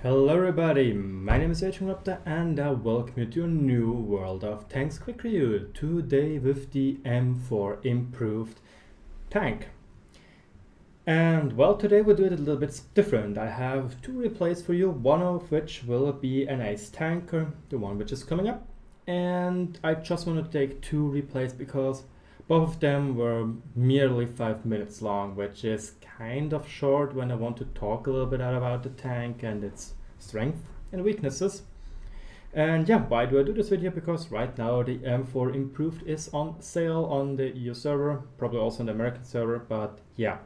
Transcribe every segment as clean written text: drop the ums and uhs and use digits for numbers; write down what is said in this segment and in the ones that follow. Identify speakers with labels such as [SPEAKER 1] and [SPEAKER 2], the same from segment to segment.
[SPEAKER 1] Hello everybody, my name is RagingRaptor and I welcome you to a new World of Tanks quick review. Today with the M4 improved tank. And well, today we'll do it a little bit different. I have two replays for you, one of which will be an ace tanker, the one which is coming up. And I just want to take two replays because both of them were merely 5 minutes long, which is kind of short when I want to talk a little bit about the tank and its strength and weaknesses. And yeah, why do I do this video? Because right now the M4 Improved is on sale on the EU server, probably also on the American server, but yeah.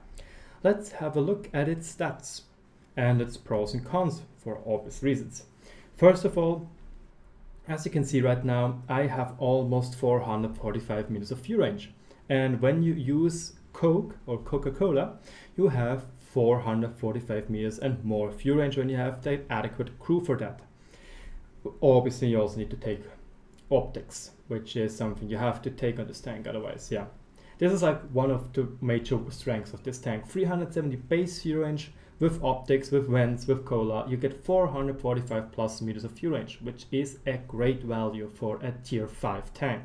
[SPEAKER 1] Let's have a look at its stats and its pros and cons for obvious reasons. First of all, as you can see right now, I have almost 445 meters of fuel range. And when you use Coke or Coca-Cola, you have 445 meters and more fuel range when you have the adequate crew for that. Obviously, you also need to take optics, which is something you have to take on this tank, otherwise, yeah. This is like one of the major strengths of this tank. 370 base fuel range, with optics, with vents, with cola, you get 445 plus meters of fuel range, which is a great value for a tier 5 tank.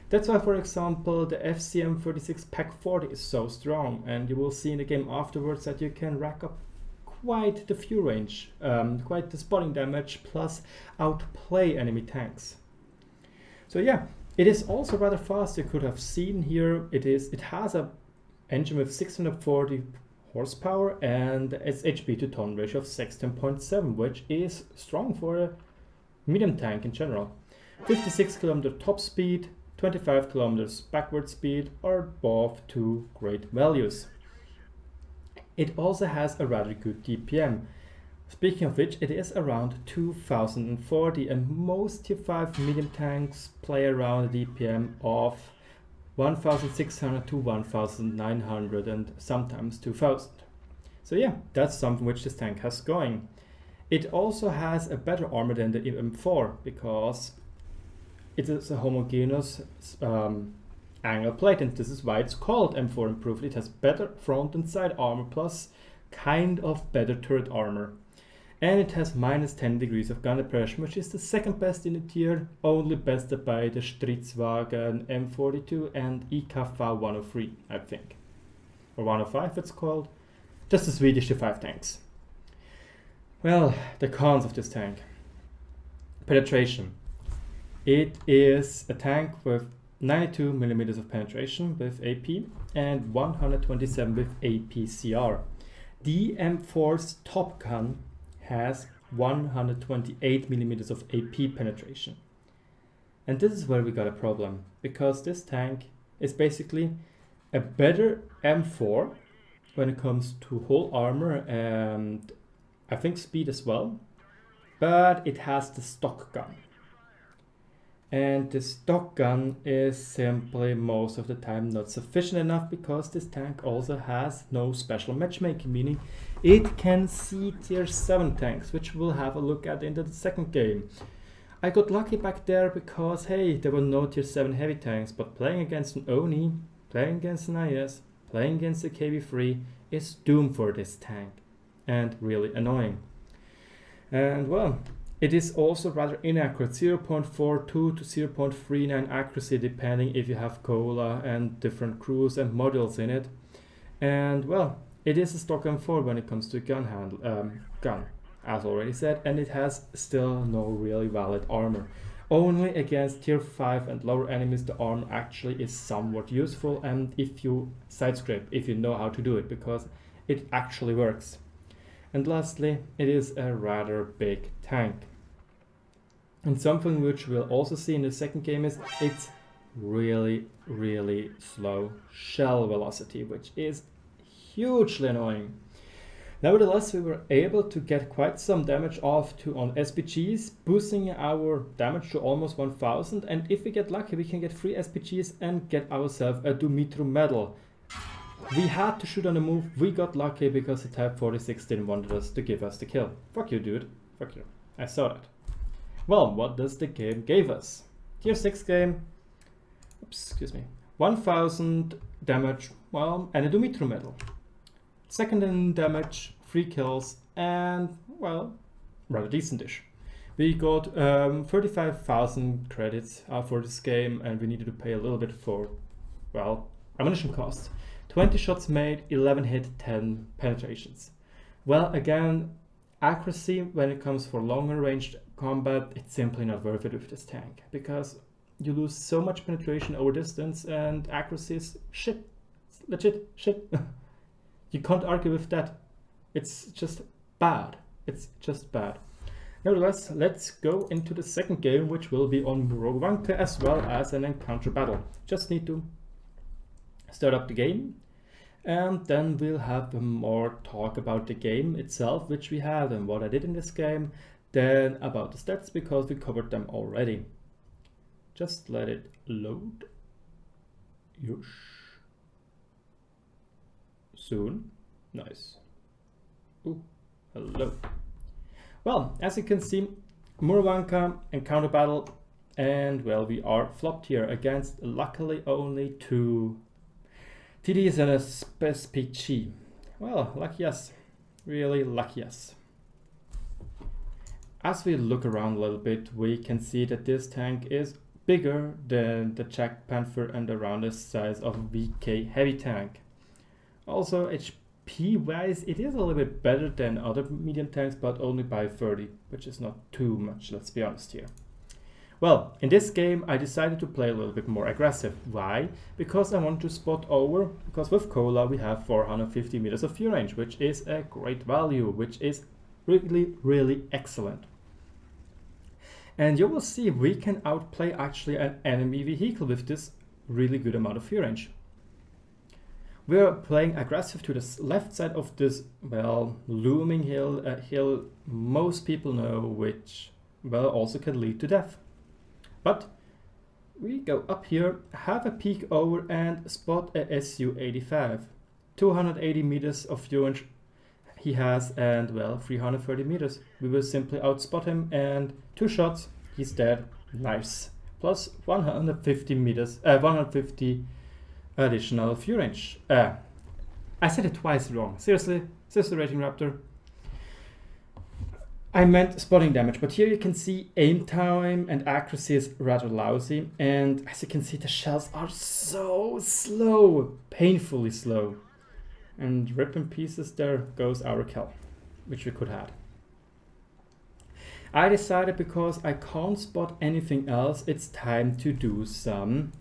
[SPEAKER 1] That's why, for example, the FCM 36 Pack 40 is so strong, and you will see in the game afterwards that you can rack up quite the fuel range, quite the spotting damage, plus outplay enemy tanks. So yeah, it is also rather fast. You could have seen here, it has a engine with 640 horsepower and its HP to ton ratio of 16.7, which is strong for a medium tank in general. 56 km top speed, 25 km backward speed are both two great values. It also has a rather good DPM. Speaking of which, it is around 2040, and most tier 5 medium tanks play around a DPM of 1600 to 1900 and sometimes 2000. So yeah, that's something which this tank has going. It also has a better armor than the M4 because it is a homogeneous angle plate, and this is why it's called M4 Improved. It has better front and side armor plus kind of better turret armor. And it has minus 10 degrees of gun depression, which is the second best in the tier, only bested by the Stridswagen M42 and EKV 103, I think. Or 105 it's called. Just the Swedish tier 5 tanks. Well, the cons of this tank. Penetration. It is a tank with 92 millimeters of penetration with AP and 127 with APCR. The M4's Top Gun has 128 millimeters of AP penetration. And this is where we got a problem, because this tank is basically a better M4 when it comes to whole armor and I think speed as well, but it has the stock gun. And the stock gun is simply most of the time not sufficient enough, because this tank also has no special matchmaking, meaning it can see tier 7 tanks, which we'll have a look at in the second game. I got lucky back there because hey, there were no tier 7 heavy tanks, but playing against an Oni, playing against an IS, playing against the KV3 is doomed for this tank, and really annoying. And well, it is also rather inaccurate, 0.42 to 0.39 accuracy depending if you have cola and different crews and modules in it. And well, it is a stock M4 when it comes to gun, as already said, and it has still no really valid armor. Only against tier 5 and lower enemies the armor actually is somewhat useful, and if you side scrape, if you know how to do it, because it actually works. And lastly, it is a rather big tank. And something which we'll also see in the second game is its really slow shell velocity, which is hugely annoying. Nevertheless, we were able to get quite some damage off on SPGs, boosting our damage to almost 1000, and if we get lucky we can get 3 SPGs and get ourselves a Dumitru medal. We had to shoot on the move, we got lucky because the Type 46 didn't want us to give us the kill. Fuck you, dude. Fuck you. I saw that. Well, what does the game give us? Tier 6 game, oops, excuse me, 1000 damage, well, and a Dumitru medal. Second in damage, 3 kills, and, well, rather decentish. We got 35,000 credits for this game, and we needed to pay a little bit for, well, ammunition costs. 20 shots made, 11 hit, 10 penetrations. Well, again, accuracy when it comes for longer ranged combat, it's simply not worth it with this tank, because you lose so much penetration over distance, and accuracy is shit. It's legit shit. You can't argue with that. It's just bad. It's just bad. Nevertheless, let's go into the second game, which will be on Murovanka as well as an encounter battle. Just need to start up the game, and then we'll have more talk about the game itself, which we had and what I did in this game, then about the stats, because we covered them already. Just let it load. Yush. Soon. Nice. Ooh, hello. Well, as you can see, Murovanka encounter battle, and well, we are flopped here against luckily only 2 TDs and a SPG. Well, lucky us. Really lucky us. As we look around a little bit, we can see that this tank is bigger than the Jack Panther and around the size of VK heavy tank. Also, HP wise, it is a little bit better than other medium tanks, but only by 30, which is not too much, let's be honest here. Well, in this game I decided to play a little bit more aggressive. Why? Because I want to spot over, because with Cola we have 450 meters of view range, which is a great value, which is really excellent. And you will see we can outplay actually an enemy vehicle with this really good amount of view range. We are playing aggressive to the left side of this, well, looming hill, a hill most people know, which, well, also can lead to death. But we go up here, have a peek over and spot a Su-85. 280 meters of view range he has, and well, 330 meters. We will simply outspot him, and 2 shots, he's dead. Nice. Plus 150 meters, 150 additional view range. I said it twice wrong. Seriously, RagingRaptor. I meant spotting damage, but here you can see aim time and accuracy is rather lousy, and as you can see the shells are so slow, painfully slow. And rip in pieces, there goes our kill, which we could have. I decided because I can't spot anything else, it's time to do some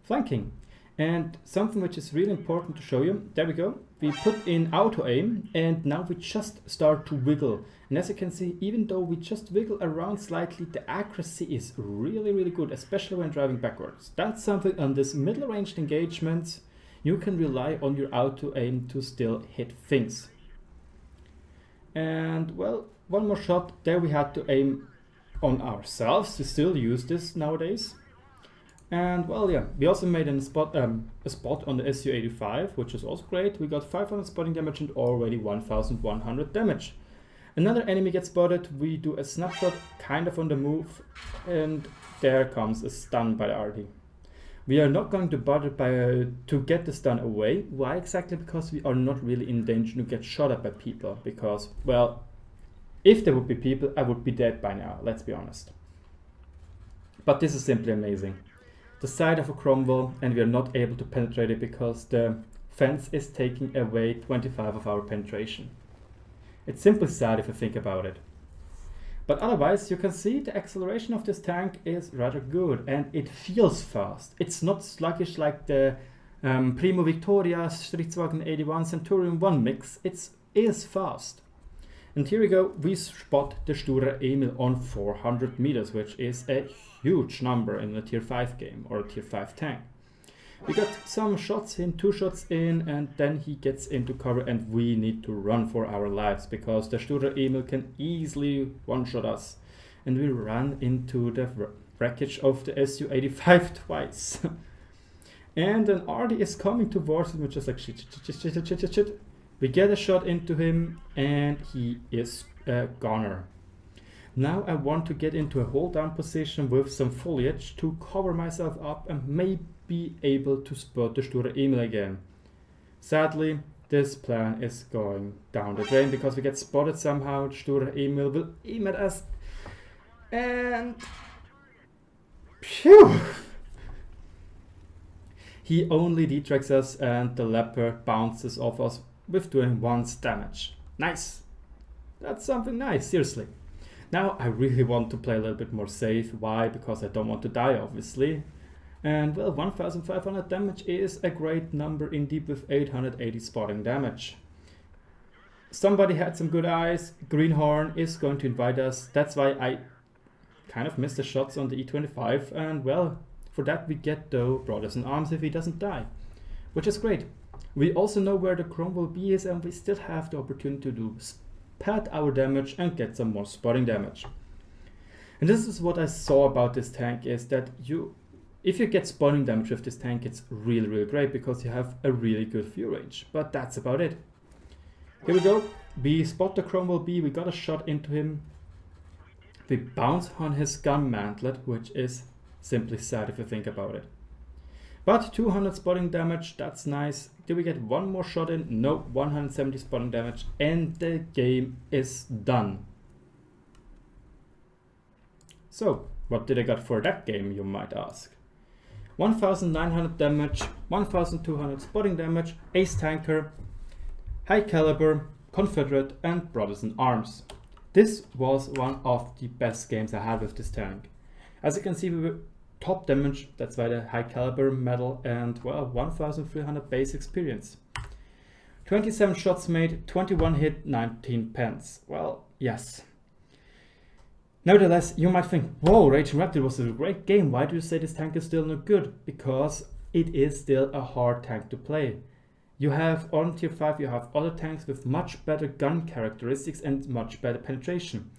[SPEAKER 1] flanking. And something which is really important to show you, there we go. We put in auto aim, and now we just start to wiggle. And as you can see, even though we just wiggle around slightly, the accuracy is really good, especially when driving backwards. That's something on this middle ranged engagements, you can rely on your auto aim to still hit things. And well, one more shot, there we had to aim on ourselves to still use this nowadays. And well, yeah, we also made a spot on the Su-85, which is also great. We got 500 spotting damage and already 1100 damage. Another enemy gets spotted, we do a snapshot kind of on the move, and there comes a stun by the RD. We are not going to bother to get the stun away. Why exactly? Because we are not really in danger to get shot at by people, because, well, if there would be people, I would be dead by now, let's be honest. But this is simply amazing. The side of a cromwell, and we are not able to penetrate it because the fence is taking away 25 of our penetration. It's simply sad if you think about it. But otherwise, you can see the acceleration of this tank is rather good, and it feels fast. It's not sluggish like the Primo Victoria Stridswagen 81 Centurion 1 mix. It is fast. And here we go, we spot the Sture Emil on 400 meters, which is a huge number in a tier 5 game or a tier 5 tank. We got some shots in, 2 shots in, and then he gets into cover and we need to run for our lives because the Sture Emil can easily one-shot us. And we ran into the wreckage of the Su-85 twice. And an RD is coming towards him, which is like shit. We get a shot into him and he is a goner. Now I want to get into a hold down position with some foliage to cover myself up and maybe be able to spot the Sture Emil again. Sadly, this plan is going down the drain because we get spotted somehow. Sture Emil will aim at us. And... phew! He only detracks us and the leopard bounces off us with doing 1 damage. Nice! That's something nice, seriously. Now I really want to play a little bit more safe. Why? Because I don't want to die, obviously. And well, 1500 damage is a great number indeed with 880 spotting damage. Somebody had some good eyes. Greenhorn is going to invite us. That's why I kind of missed the shots on the E25. And well, for that we get though Brothers in Arms if he doesn't die, which is great. We also know where the Chrome will be is, and we still have the opportunity to pad our damage and get some more spotting damage. And this is what I saw about this tank, is that if you get spotting damage with this tank, it's really great because you have a really good view range. But that's about it. Here we go. We spot the Cromwell B. We got a shot into him. We bounce on his gun mantlet, which is simply sad if you think about it. But 200 spotting damage, that's nice. Did we get one more shot in? No, 170 spotting damage, and the game is done. So, what did I got for that game, you might ask? 1900 damage, 1200 spotting damage, Ace Tanker, High Caliber, Confederate, and Brothers in Arms. This was one of the best games I had with this tank. As you can see, we were top damage, that's why the High Caliber medal, and well, 1300 base experience. 27 shots made, 21 hit, 19 pence. Well, yes. Nevertheless, you might think, whoa, RagingRaptor was a great game. Why do you say this tank is still not good? Because it is still a hard tank to play. You have on tier 5, you have other tanks with much better gun characteristics and much better penetration.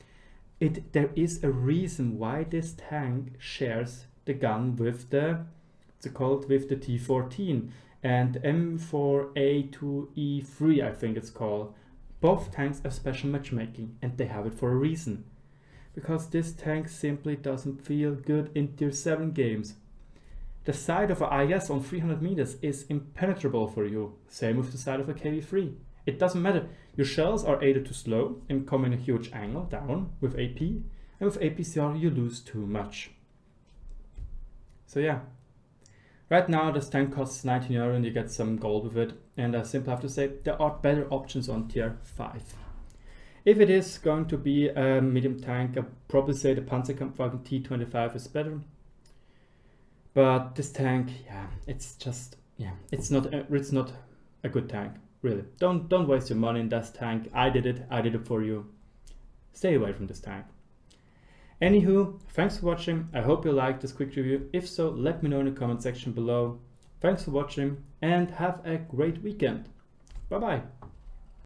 [SPEAKER 1] There is a reason why this tank shares the gun with the T14 and M4A2E3, I think it's called. Both tanks have special matchmaking, and they have it for a reason. Because this tank simply doesn't feel good in tier 7 games. The side of a IS on 300 meters is impenetrable for you. Same with the side of a KV3. It doesn't matter. Your shells are either too slow and come in a huge angle down with AP, and with APCR you lose too much. So yeah, right now this tank costs 19 euro and you get some gold with it, and I simply have to say there are better options on tier 5. If it is going to be a medium tank, I'd probably say the Panzerkampfwagen T25 is better. But this tank, yeah, it's just, yeah, it's not a good tank, really. Don't waste your money in this tank. I did it for you. Stay away from this tank. Anywho, thanks for watching. I hope you liked this quick review. If so, let me know in the comment section below. Thanks for watching and have a great weekend. Bye bye.